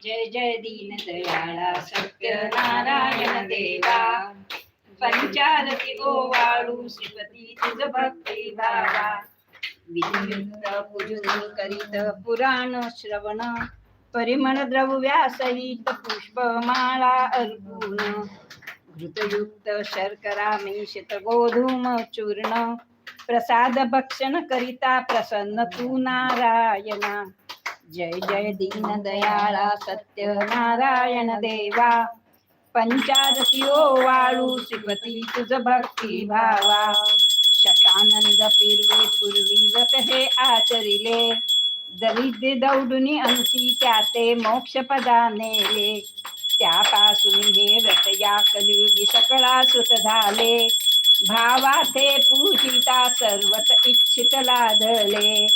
जय जय दीन दयाळा सत्यनारायण देवा पंचारती ओवाळू श्रीपती तुझ भक्ती भावा विधियुक्त पूजन करीत पुराण श्रवण परिमळ द्रव्यासहित पुष्पमाळा अर्पून घृतयुक्त शर्करा मिश्रित गोधूम चूर्ण प्रसाद भक्षण करिता प्रसन्न तू नारायणा जय जय दीन दयाळा सत्यनारायण देवा पंचारती ओवाळू श्रीपती तुझ भक्ती भावा शतानंद फिरवे पूर्वी व्रत हे आचरिले दरिद्र दौडुनी अंती त्याते मोक्ष पदा नेले त्यापासून हे व्रत या कलियुगी सकळा सुत झाले भावा ते पूजिता सर्वत इच्छित लादले